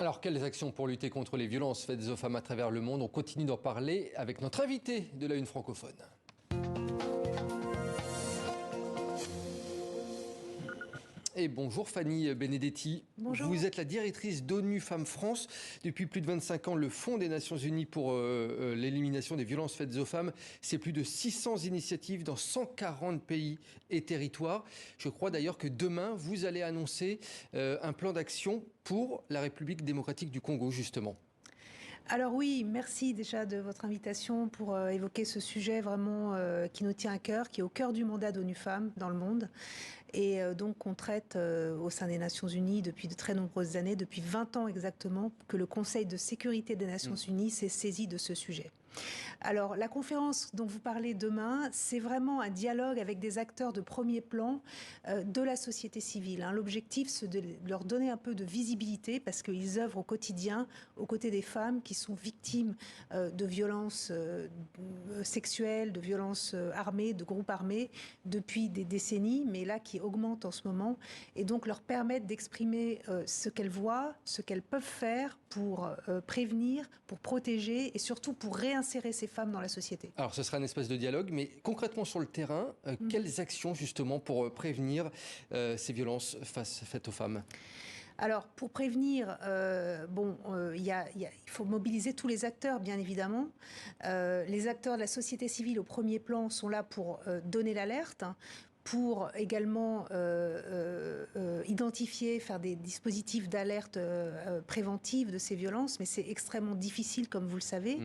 Alors, quelles actions pour lutter contre les violences faites aux femmes à travers le monde? On continue d'en parler avec notre invité de la Une francophone. Et bonjour Fanny Benedetti. Bonjour. Vous êtes la directrice d'ONU Femmes France. Depuis plus de 25 ans, le Fonds des Nations Unies pour l'élimination des violences faites aux femmes, c'est plus de 600 initiatives dans 140 pays et territoires. Je crois d'ailleurs que demain, vous allez annoncer un plan d'action pour la République démocratique du Congo, justement. Alors oui, merci déjà de votre invitation pour évoquer ce sujet vraiment qui nous tient à cœur, qui est au cœur du mandat d'ONU Femmes dans le monde et donc qu'on traite au sein des Nations Unies depuis de très nombreuses années, depuis 20 ans exactement, que le Conseil de sécurité des Nations Unies s'est saisi de ce sujet. Alors, la conférence dont vous parlez demain, c'est vraiment un dialogue avec des acteurs de premier plan de la société civile. L'objectif, c'est de leur donner un peu de visibilité parce qu'ils œuvrent au quotidien aux côtés des femmes qui sont victimes de violences sexuelles, de violences armées, de groupes armés depuis des décennies, mais là qui augmentent en ce moment, et donc leur permettre d'exprimer ce qu'elles voient, ce qu'elles peuvent faire pour prévenir, pour protéger et surtout pour réinsérer ces femmes dans la société. Alors ce sera un espace de dialogue, mais concrètement sur le terrain, quelles actions justement pour prévenir ces violences faites aux femmes ? Alors, pour prévenir, il faut mobiliser tous les acteurs, bien évidemment. Les acteurs de la société civile au premier plan sont là pour donner l'alerte, pour également identifier, faire des dispositifs d'alerte préventive de ces violences, mais c'est extrêmement difficile, comme vous le savez.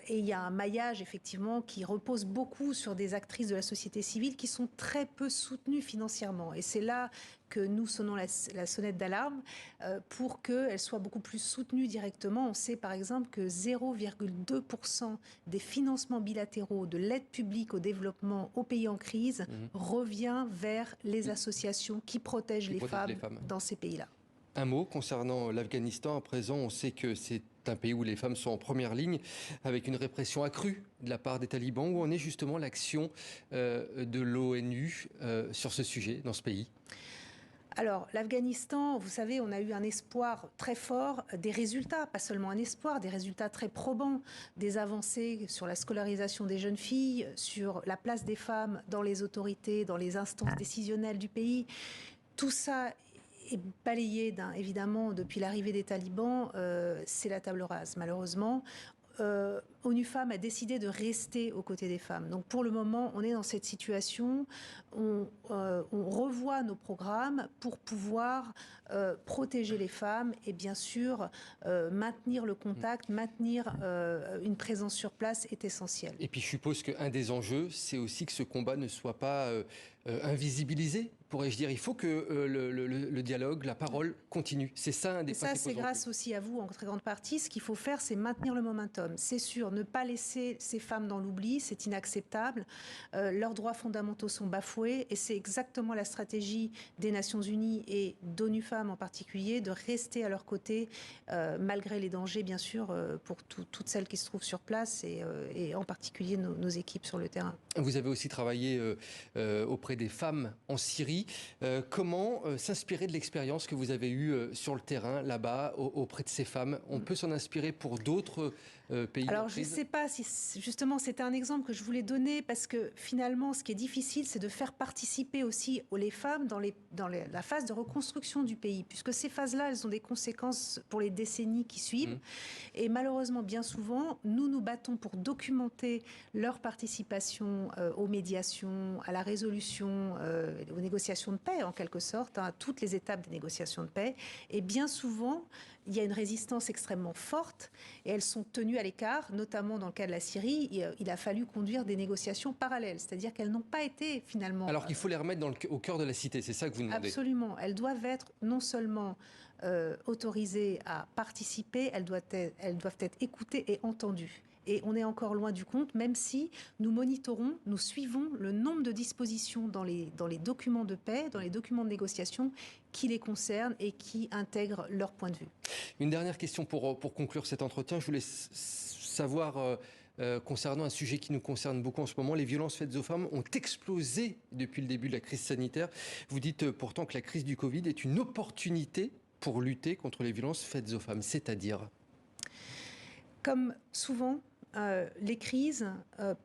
Et il y a un maillage, effectivement, qui repose beaucoup sur des actrices de la société civile qui sont très peu soutenues financièrement. Et c'est là que nous sonnons la sonnette d'alarme pour qu'elles soient beaucoup plus soutenues directement. On sait par exemple que 0,2% des financements bilatéraux de l'aide publique au développement aux pays en crise revient vers les associations qui protègent les femmes dans ces pays-là. Un mot concernant l'Afghanistan. À présent, on sait que c'est un pays où les femmes sont en première ligne, avec une répression accrue de la part des talibans. Où en est justement l'action de l'ONU sur ce sujet, dans ce pays ? Alors, l'Afghanistan, vous savez, on a eu un espoir très fort, des résultats, pas seulement un espoir, des résultats très probants, des avancées sur la scolarisation des jeunes filles, sur la place des femmes dans les autorités, dans les instances décisionnelles du pays. Tout ça est balayé, évidemment, depuis l'arrivée des talibans, c'est la table rase, malheureusement. ONU Femmes a décidé de rester aux côtés des femmes. Donc pour le moment, on est dans cette situation. On revoit nos programmes pour pouvoir protéger les femmes et bien sûr maintenir le contact, maintenir une présence sur place est essentiel. Et puis je suppose qu'un des enjeux, c'est aussi que ce combat ne soit pas invisibilisé, pourrais-je dire. Il faut que le dialogue, la parole continue. C'est ça un des principaux enjeux. Ça, c'est grâce aussi à vous en très grande partie. Ce qu'il faut faire, c'est maintenir le momentum. C'est sûr, ne pas laisser ces femmes dans l'oubli, c'est inacceptable. Leurs droits fondamentaux sont bafoués et c'est exactement la stratégie des Nations Unies et d'ONU Femmes en particulier, de rester à leur côté malgré les dangers, bien sûr, pour toutes celles qui se trouvent sur place et en particulier nos équipes sur le terrain. Vous avez aussi travaillé auprès des femmes en Syrie. Comment s'inspirer de l'expérience que vous avez eue sur le terrain, là-bas, auprès de ces femmes ? On peut s'en inspirer pour d'autres pays? Alors, je ne sais pas si, justement, c'était un exemple que je voulais donner parce que finalement, ce qui est difficile, c'est de faire participer aussi les femmes dans la phase de reconstruction du pays, puisque ces phases-là, elles ont des conséquences pour les décennies qui suivent. Et malheureusement, bien souvent, nous nous battons pour documenter leur participation aux médiations, à la résolution, aux négociations de paix, en quelque sorte, à toutes les étapes des négociations de paix. Et bien souvent, il y a une résistance extrêmement forte et elles sont tenues à l'écart, notamment dans le cas de la Syrie. Il a fallu conduire des négociations parallèles, c'est-à-dire qu'elles n'ont pas été finalement... Alors qu'il faut les remettre au cœur de la cité, c'est ça que vous demandez? Absolument. Elles doivent être non seulement autorisées à participer, elles doivent être écoutées et entendues. Et on est encore loin du compte, même si nous monitorons, nous suivons le nombre de dispositions dans les documents de paix, dans les documents de négociation qui les concernent et qui intègrent leur point de vue. Une dernière question pour conclure cet entretien. Je voulais savoir, concernant un sujet qui nous concerne beaucoup en ce moment, les violences faites aux femmes ont explosé depuis le début de la crise sanitaire. Vous dites pourtant que la crise du Covid est une opportunité pour lutter contre les violences faites aux femmes, c'est-à-dire? Comme souvent, les crises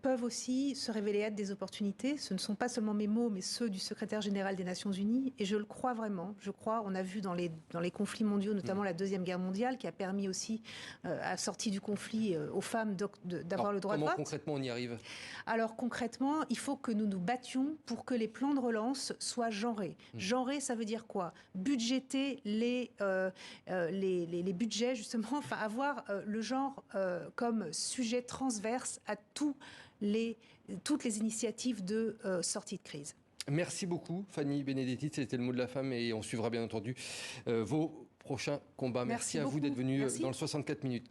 peuvent aussi se révéler être des opportunités. Ce ne sont pas seulement mes mots, mais ceux du secrétaire général des Nations Unies. Et je le crois vraiment. Je crois, on a vu dans les conflits mondiaux, notamment la Deuxième Guerre mondiale, qui a permis aussi, à la sortie du conflit, aux femmes d'avoir le droit de vote. Comment concrètement on y arrive? Alors concrètement, il faut que nous nous battions pour que les plans de relance soient genrés. Genrés, ça veut dire quoi? Budgéter les budgets, justement, enfin avoir le genre comme sujet transverse à toutes les initiatives de sortie de crise. Merci beaucoup, Fanny Benedetti. C'était le mot de la femme et on suivra bien entendu vos prochains combats. Merci à vous d'être venue dans le 64 minutes.